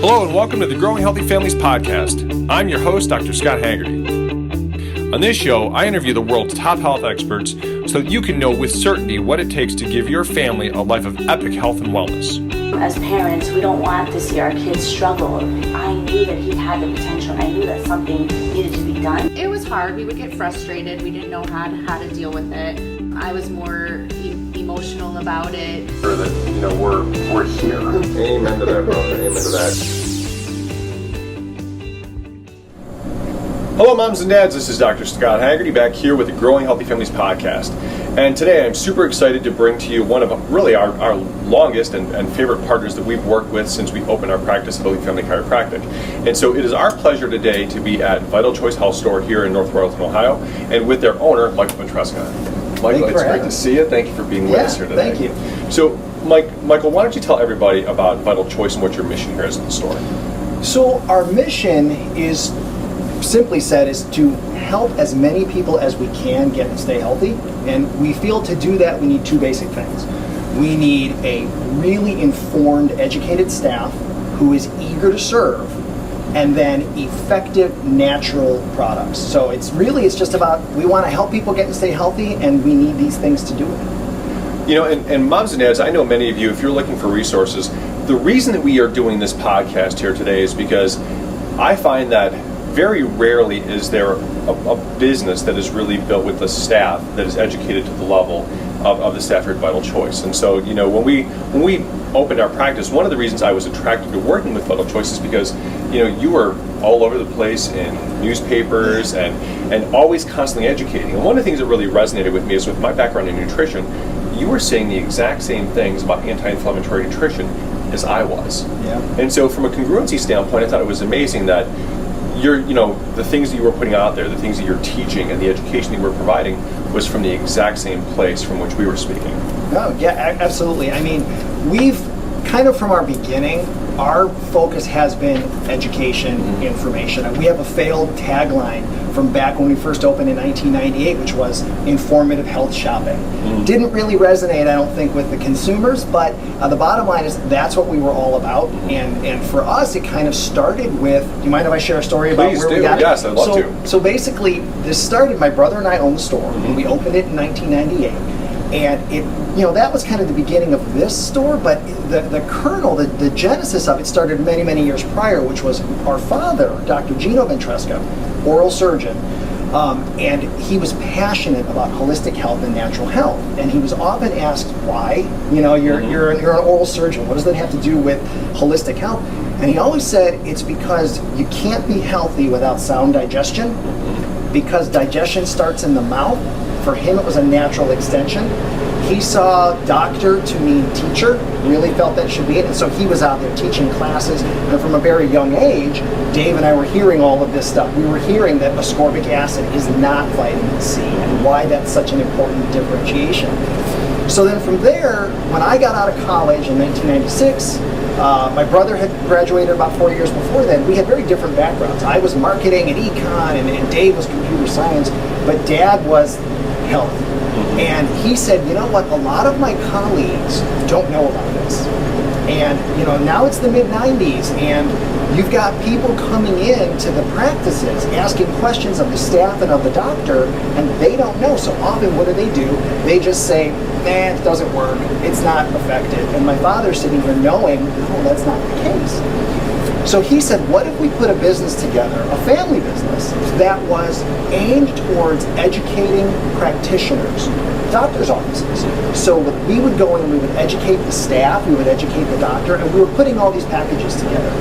Hello and welcome to the Growing Healthy Families podcast. I'm your host, Dr. Scott Haggerty. On this show, I interview the world's top health experts so that you can know with certainty what it takes to give your family a life of epic health and wellness. As parents, we don't want to see our kids struggle. I knew that he had the potential, and I knew that something needed to be done. It was hard. We would get frustrated. We didn't know how to deal with it. I was more emotional about it. Sure that, we're here. Amen to that, brother. Amen to that. Hello, moms and dads. This is Dr. Scott Haggerty back here with the Growing Healthy Families podcast. And today I'm super excited to bring to you one of really our longest and favorite partners that we've worked with since we opened our practice of Elite Family Chiropractic. And so it is our pleasure today to be at Vital Choice Health Store here in North Royalton, Ohio, and with their owner, Michael Ventresca. Michael, it's great to see you. Thank you for being with us here today. Thank you. So, Michael, why don't you tell everybody about Vital Choice and what your mission here is at the store? So our mission is, simply said, is to help as many people as we can get and stay healthy. And we feel to do that we need two basic things. We need a really informed, educated staff who is eager to serve, and then effective natural products. So it's just about, we want to help people get and stay healthy, and we need these things to do it. And moms and dads, I know many of you, if you're looking for resources, the reason that we are doing this podcast here today is because I find that very rarely is there a business that is really built with the staff that is educated to the level of the staff here at Vital Choice. And so, when we opened our practice, one of the reasons I was attracted to working with Vital Choice is because, you were all over the place in newspapers and always constantly educating. And one of the things that really resonated with me is, with my background in nutrition, you were saying the exact same things about anti-inflammatory nutrition as I was. Yeah. And so from a congruency standpoint, I thought it was amazing that the things that you were putting out there, the things that you're teaching, and the education that you were providing was from the exact same place from which we were speaking. Oh, yeah, absolutely. I mean, we've kind of from our beginning, our focus has been education, information. And we have a failed tagline from back when we first opened in 1998, which was informative health shopping. Didn't really resonate, I don't think, with the consumers, but the bottom line is that's what we were all about. And for us, it kind of started with, do you mind if I share a story about Please where do. we got Yes, it? I'd love to. So basically, this started, my brother and I owned the store, and we opened it in 1998. And it, that was kind of the beginning of this store, but the kernel, the genesis of it started many, many years prior, which was our father, Dr. Gino Ventresca, oral surgeon, and he was passionate about holistic health and natural health. And he was often asked why, you're an oral surgeon, what does that have to do with holistic health? And he always said it's because you can't be healthy without sound digestion, because digestion starts in the mouth. For him, it was a natural extension. He saw doctor to mean teacher, really felt that should be it, and so he was out there teaching classes. And from a very young age, Dave and I were hearing all of this stuff. We were hearing that ascorbic acid is not vitamin C, and why that's such an important differentiation. So then from there, when I got out of college in 1996, my brother had graduated about 4 years before then. We had very different backgrounds. I was marketing and econ, and Dave was computer science, but Dad was health. And he said, you know what, a lot of my colleagues don't know about this. And, now it's the mid-90s, and you've got people coming in to the practices asking questions of the staff and of the doctor, and they don't know. So often, what do? They just say, it doesn't work, it's not effective. And my father's sitting here knowing, no, that's not the case. So he said, what if we put a business together, a family business, that was aimed towards educating practitioners, doctors' offices. So we would go in and we would educate the staff, we would educate the doctor, and we were putting all these packages together.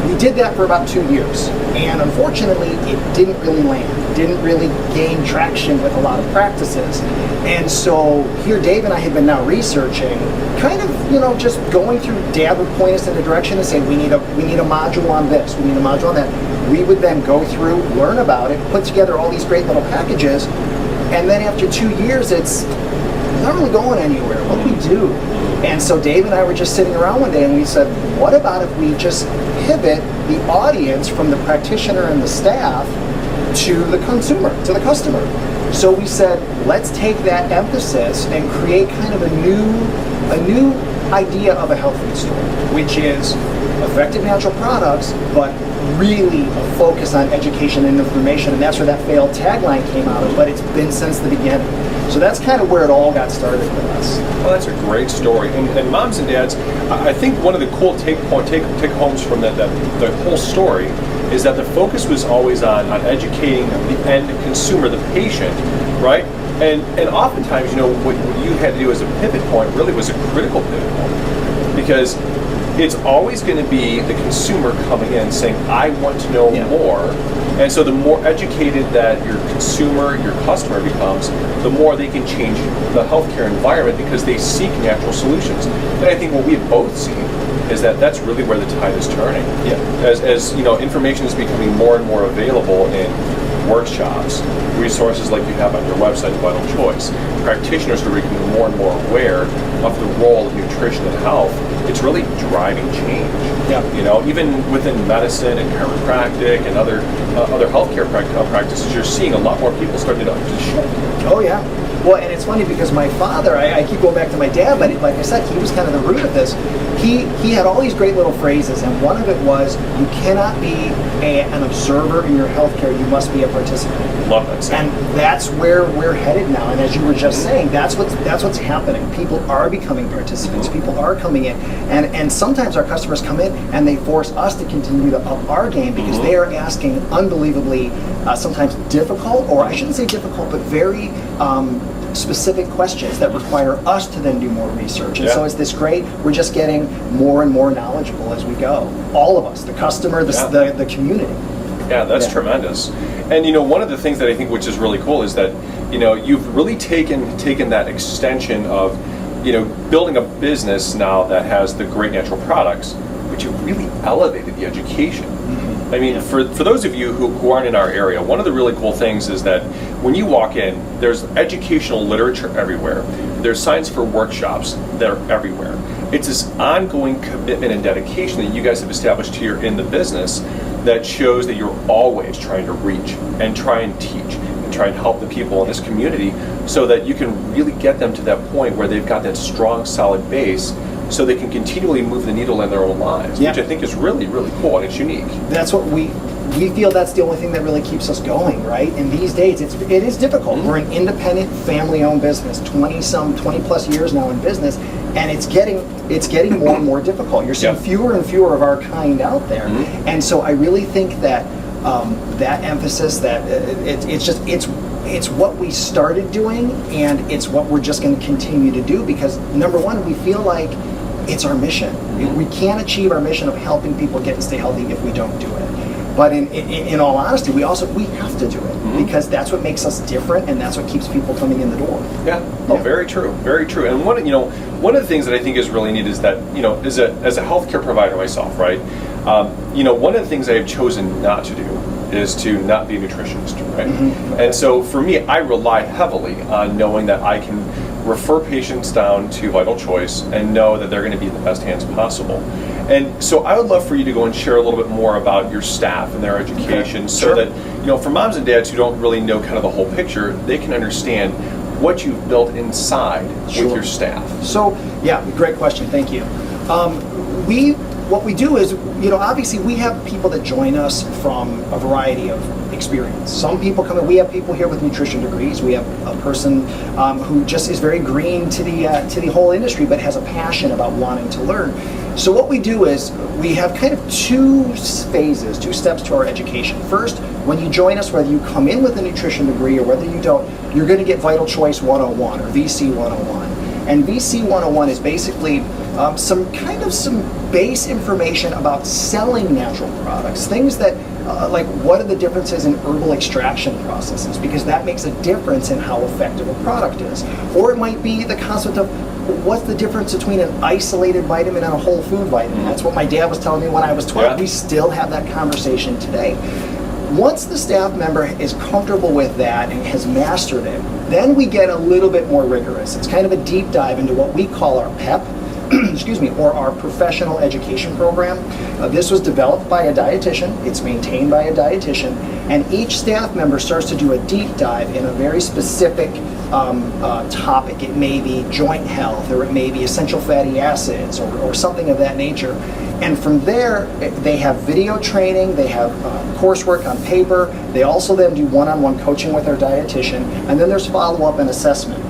We did that for about 2 years, and unfortunately, it didn't really land. Didn't really gain traction with a lot of practices. And so here Dave and I had been now researching, kind of, just going through. Dad would point us in a direction and say, we need a module on this, we need a module on that. We would then go through, learn about it, put together all these great little packages, and then after 2 years, it's not really going anywhere. What do we do? And so Dave and I were just sitting around one day and we said, what about if we just pivot the audience from the practitioner and the staff to the consumer, to the customer? So we said, let's take that emphasis and create kind of a new idea of a health food store, which is effective natural products, but really a focus on education and information, and that's where that failed tagline came out of, but it's been since the beginning. So that's kind of where it all got started with us. Well, that's a great story. And moms and dads, I think one of the cool take homes from the whole story is that the focus was always on educating the end consumer, the patient, right? And oftentimes, you know, what you had to do as a pivot point really was a critical pivot point, because it's always going to be the consumer coming in saying, I want to know more. And so the more educated that your consumer, your customer becomes, the more they can change the healthcare environment because they seek natural solutions. And I think what we have both seen is that that's really where the tide is turning. Yeah. As you know, information is becoming more and more available in workshops, resources like you have on your website, Vital Choice. Practitioners are becoming more and more aware of the role of nutrition and health. It's really driving change. Yeah. You know, even within medicine and chiropractic and other healthcare practices, you're seeing a lot more people starting to shift. Oh yeah. Well, and it's funny because my father, I keep going back to my dad, but like I said, he was kind of the root of this. He had all these great little phrases, and one of it was, you cannot be an observer in your healthcare, you must be a participant. Love that saying. And that's where we're headed now. And as you were just saying, that's what's happening. People are becoming participants. People are coming in, and sometimes our customers come in and they force us to continue to up our game because they are asking unbelievably sometimes difficult, or I shouldn't say difficult, but very specific questions that require us to then do more research. And so it's this great, we're just getting more and more knowledgeable as we go. All of us, the customer, the community. Yeah, that's tremendous. And you know, one of the things that I think which is really cool is that, you know, you've really taken that extension of, you know, building a business now that has the great natural products, but you've really elevated the education. I mean, for those of you who aren't in our area, one of the really cool things is that when you walk in, there's educational literature everywhere. There's signs for workshops that are everywhere. It's this ongoing commitment and dedication that you guys have established here in the business that shows that you're always trying to reach and try and teach and try and help the people in this community so that you can really get them to that point where they've got that strong, solid base so they can continually move the needle in their own lives, which I think is really, really cool and it's unique. That's what we feel that's the only thing that really keeps us going, right? And these days, it is difficult. We're an independent, family-owned business, 20 plus years now in business, and it's getting more and more difficult. You're seeing fewer and fewer of our kind out there, and so I really think that that emphasis, that it's what we started doing, and it's what we're just going to continue to do because number one, we feel like it's our mission. We can't achieve our mission of helping people get and stay healthy if we don't do it. But in all honesty, we have to do it because that's what makes us different, and that's what keeps people coming in the door. Yeah. Oh, very true, very true. And one of the things that I think is really neat is that, you know, as a healthcare provider myself, right? You know, one of the things I have chosen not to do is to not be a nutritionist, right? And so for me, I rely heavily on knowing that I can refer patients down to Vital Choice and know that they're going to be in the best hands possible. And so I would love for you to go and share a little bit more about your staff and their education so that, you know, for moms and dads who don't really know kind of the whole picture, they can understand what you've built inside with your staff. So, yeah, great question. Thank you. What we do is, you know, obviously we have people that join us from a variety of experience. Some people come in, we have people here with nutrition degrees. We have a person who just is very green to the whole industry, but has a passion about wanting to learn. So what we do is we have kind of two steps to our education. First, when you join us, whether you come in with a nutrition degree or whether you don't, you're going to get Vital Choice 101 or VC 101. And VC 101 is basically some base information about selling natural products, things that like what are the differences in herbal extraction processes, because that makes a difference in how effective a product is. Or it might be the concept of what's the difference between an isolated vitamin and a whole food vitamin. That's what my dad was telling me when I was 12. Yeah. We still have that conversation today. Once the staff member is comfortable with that and has mastered it, then we get a little bit more rigorous. It's kind of a deep dive into what we call our PEP, excuse me, or our professional education program. This was developed by a dietitian, it's maintained by a dietitian, and each staff member starts to do a deep dive in a very specific topic. It may be joint health, or it may be essential fatty acids, or something of that nature. And from there, they have video training, they have coursework on paper, they also then do one-on-one coaching with our dietitian, and then there's follow-up and assessment.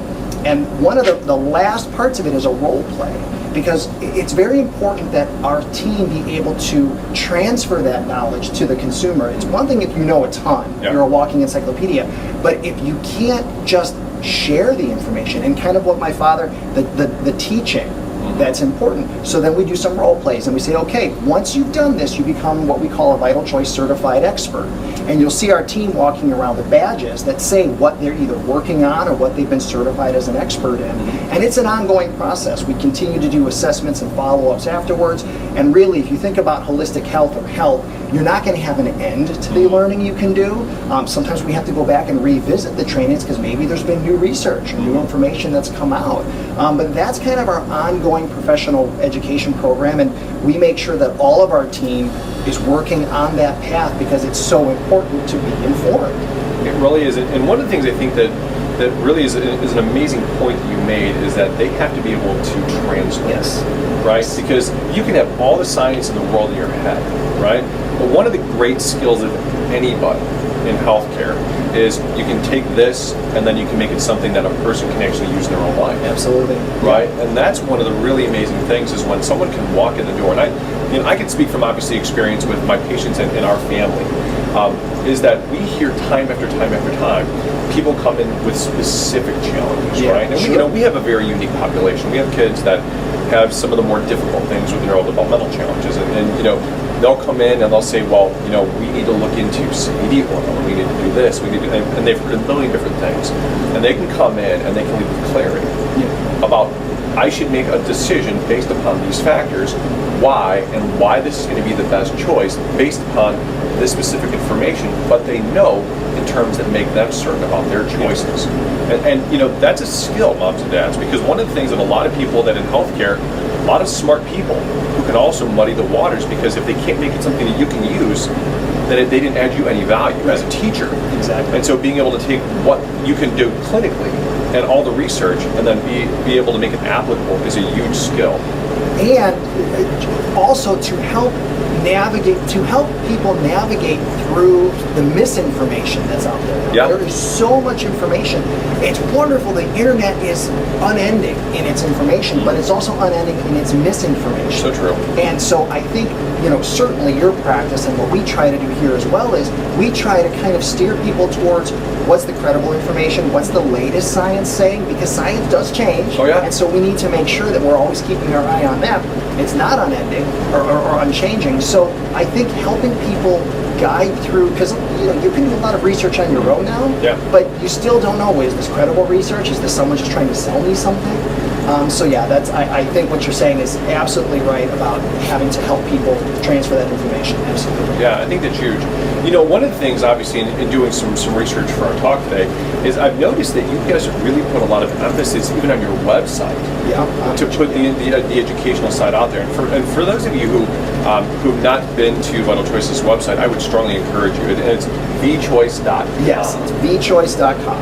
And one of the last parts of it is a role play, because it's very important that our team be able to transfer that knowledge to the consumer. It's one thing if you know a ton, you're a walking encyclopedia, but if you can't just share the information and kind of what my father, the teaching, that's important. So then we do some role plays and we say, okay, once you've done this, you become what we call a Vital Choice certified expert. And you'll see our team walking around with badges that say what they're either working on or what they've been certified as an expert in. And it's an ongoing process. We continue to do assessments and follow-ups afterwards. And really, if you think about holistic health or health, you're not going to have an end to the learning you can do. Sometimes we have to go back and revisit the trainings because maybe there's been new research or new information that's come out. But that's kind of our ongoing professional education program, and we make sure that all of our team is working on that path because it's so important to be informed. It really is. And one of the things I think that really is an amazing point that you made is that they have to be able to translate. Yes. Right? Because you can have all the science in the world in your head, right? But one of the great skills of anybody in healthcare is you can take this and then you can make it something that a person can actually use in their own life. Absolutely. Right? And that's one of the really amazing things is when someone can walk in the door, and I can speak from obviously experience with my patients and our family, is that we hear time after time after time, people come in with specific challenges, right? And we have a very unique population. We have kids that have some of the more difficult things with neurodevelopmental challenges, and they'll come in and they'll say, well, we need to look into CBD oil, we need to do this, and they've heard a million different things. And they can come in and they can leave with clarity about, I should make a decision based upon these factors, why this is going to be the best choice based upon this specific information, but they know in terms that make them certain about their choices. And that's a skill, moms and dads, because one of the things that a lot of people that in healthcare, a lot of smart people who can also muddy the waters, because if they can't make it something that you can use, then they didn't add you any value as a teacher. Exactly. And so being able to take what you can do clinically and all the research and then be able to make it applicable is a huge skill. And also to help people navigate through the misinformation that's out there. Yeah. There is so much information. It's wonderful. The internet is unending in its information, but it's also unending in its misinformation. So true. And so I think, certainly your practice and what we try to do here as well is we try to kind of steer people towards what's the credible information, what's the latest science saying, because science does change. Oh, yeah. And so we need to make sure that we're always keeping our eye on that. It's not unending or unchanging. So I think helping people guide through, because you can do a lot of research on your own now, but you still don't know, is this credible research? Is this someone just trying to sell me something? I think what you're saying is absolutely right about having to help people transfer that information. Absolutely. Yeah, I think that's huge. One of the things, obviously, in doing some research for our talk today, is I've noticed that you guys have really put a lot of emphasis, even on your website, to put the educational side out there. And for those of you who've not been to Vital Choice's website, I would strongly encourage you. And it's vchoice.com. Yes, it's vchoice.com.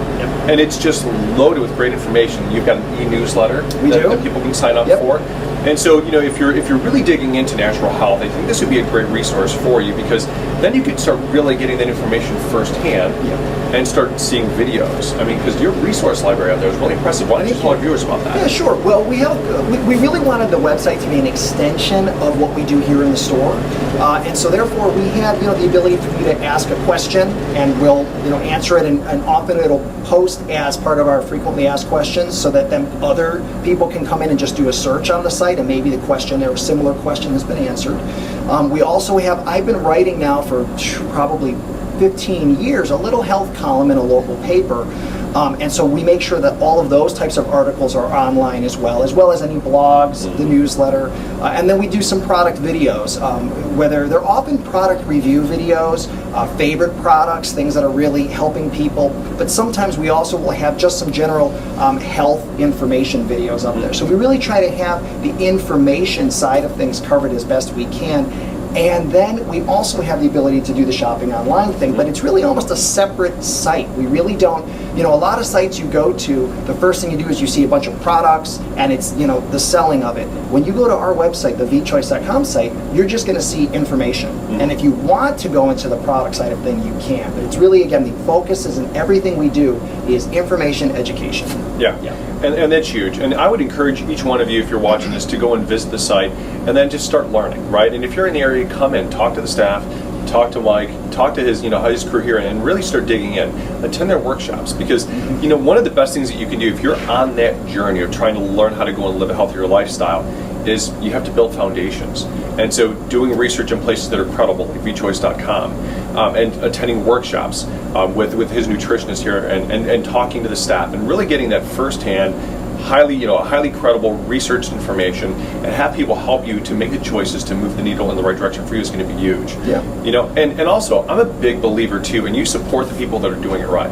And it's just loaded with great information. You've got an e-newsletter that people can sign up for. And so, if you're really digging into natural health, I think this would be a great resource for you, because then you could start really getting that information firsthand and start seeing videos. I mean, because your resource library out there is really impressive. Why don't you tell our viewers about that? Yeah, sure. Well, we really wanted the website to be an extension of what we do here in the store, and so therefore we have the ability for you to ask a question, and we'll answer it, and often it'll post as part of our frequently asked questions, so that then other people can come in and just do a search on the site, and maybe the question or a similar question has been answered. We also have, I've been writing now for probably 15 years, a little health column in a local paper And so we make sure that all of those types of articles are online as well as any blogs, the newsletter. And then we do some product videos, whether they're often product review videos, favorite products, things that are really helping people. But sometimes we also will have just some general health information videos up there. So we really try to have the information side of things covered as best we can. And then we also have the ability to do the shopping online thing, but it's really almost a separate site. We really don't, a lot of sites you go to, the first thing you do is you see a bunch of products and it's, the selling of it. When you go to our website, the vchoice.com site, you're just going to see information. And if you want to go into the product side of thing, you can. But it's really, again, the focus is in everything we do is information, education. Yeah. And that's huge. And I would encourage each one of you, if you're watching this, to go and visit the site and then just start learning, right? And if you're in the area, come in, talk to the staff, talk to Mike, talk to his, his crew here, and really start digging in. Attend their workshops because, one of the best things that you can do if you're on that journey of trying to learn how to go and live a healthier lifestyle is you have to build foundations. And so doing research in places that are credible, like vchoice.com, and attending workshops with his nutritionist here and talking to the staff and really getting that firsthand, highly credible researched information and have people help you to make the choices to move the needle in the right direction for you is going to be huge. Yeah. And also, I'm a big believer too, and you support the people that are doing it right.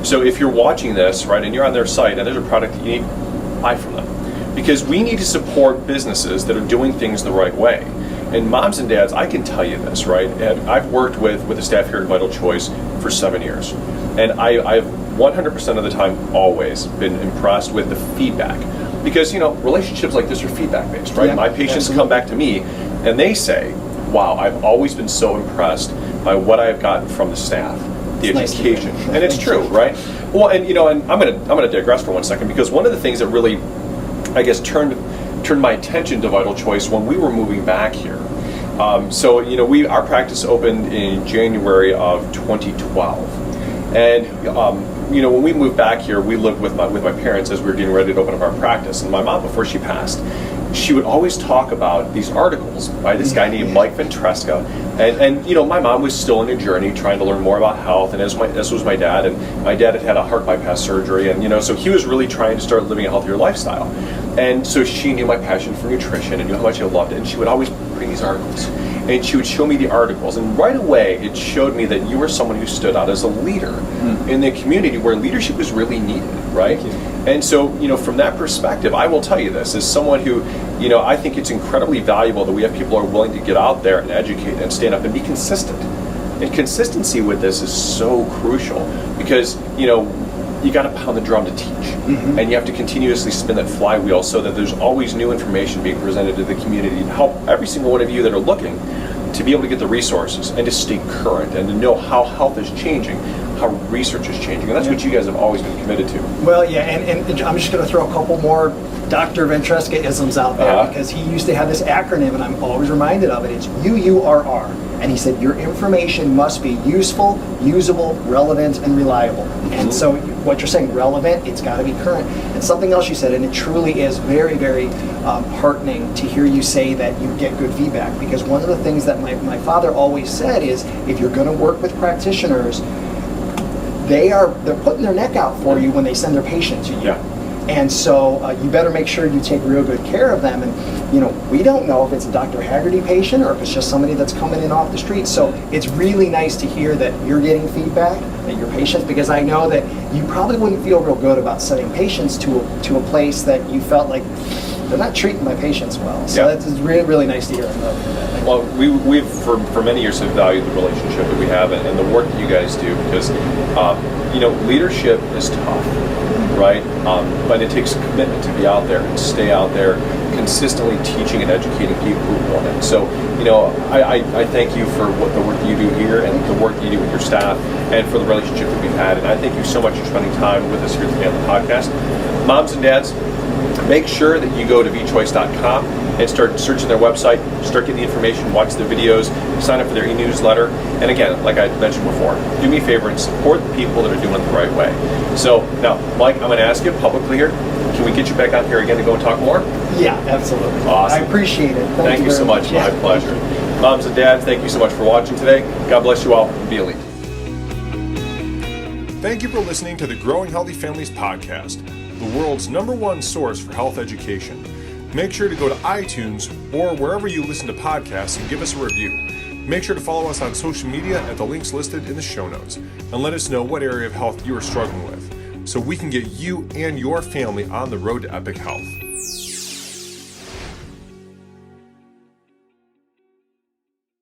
So if you're watching this, right, and you're on their site and there's a product that you need, buy from them. Because we need to support businesses that are doing things the right way. And moms and dads, I can tell you this, right? And I've worked with the staff here at Vital Choice for 7 years. And I've 100% of the time always been impressed with the feedback. Because, relationships like this are feedback based, right? Yeah, my patients absolutely. come back to me and they say, wow, I've always been so impressed by what I've gotten from the staff, the It's nice to hear. education. And it's true, right? Well, and and I'm gonna digress for 1 second because one of the things that really, I guess, turned my attention to Vital Choice when we were moving back here. Our practice opened in January of 2012, and when we moved back here, we lived with my parents as we were getting ready to open up our practice. And my mom, before she passed, she would always talk about these articles by this guy named Mike Ventresca. And my mom was still in a journey trying to learn more about health, and as was my dad. And my dad had a heart bypass surgery, and so he was really trying to start living a healthier lifestyle. And so she knew my passion for nutrition and knew how much I loved it. And she would always bring these articles, and she would show me the articles. And right away, it showed me that you were someone who stood out as a leader in the community where leadership was really needed, right? And so, from that perspective, I will tell you this, as someone who, I think it's incredibly valuable that we have people who are willing to get out there and educate and stand up and be consistent. And consistency with this is so crucial because, you got to pound the drum to teach. And you have to continuously spin that flywheel so that there's always new information being presented to the community to help every single one of you that are looking to be able to get the resources and to stay current and to know how health is changing, how research is changing. And that's what you guys have always been committed to. Well, yeah, and I'm just going to throw a couple more Dr. Ventresca-isms out there because he used to have this acronym, and I'm always reminded of it. It's UURR. And he said, your information must be useful, usable, relevant, and reliable. And so what you're saying, relevant, it's got to be current. And something else you said, and it truly is very, very heartening to hear you say that you get good feedback. Because one of the things that my father always said is, if you're going to work with practitioners, they're putting their neck out for you when they send their patient to you. Yeah. And so you better make sure you take real good care of them. And we don't know if it's a Dr. Haggerty patient or if it's just somebody that's coming in off the street. So it's really nice to hear that you're getting feedback, that your patients, because I know that you probably wouldn't feel real good about sending patients to a place that you felt like they're not treating my patients well. So that's really, really nice to hear. Well, we've for many years have valued the relationship that we have and the work that you guys do because, leadership is tough, right? But it takes a commitment to be out there and stay out there consistently teaching and educating people who want it. So, I thank you for the work that you do here and the work that you do with your staff and for the relationship that we've had. And I thank you so much for spending time with us here today on the podcast. Moms and dads, make sure that you go to vchoice.com and start searching their website, start getting the information, watch the videos, sign up for their e-newsletter. And again, like I mentioned before, do me a favor and support the people that are doing it the right way. So now, Mike, I'm going to ask you publicly here, can we get you back out here again to go and talk more? Yeah, absolutely. Awesome. I appreciate it. Thank you so much. My pleasure. Moms and dads, thank you so much for watching today. God bless you all. Be elite. Thank you for listening to the Growing Healthy Families podcast, the world's #1 source for health education. Make sure to go to iTunes or wherever you listen to podcasts and give us a review. Make sure to follow us on social media at the links listed in the show notes, and let us know what area of health you are struggling with, so we can get you and your family on the road to epic health.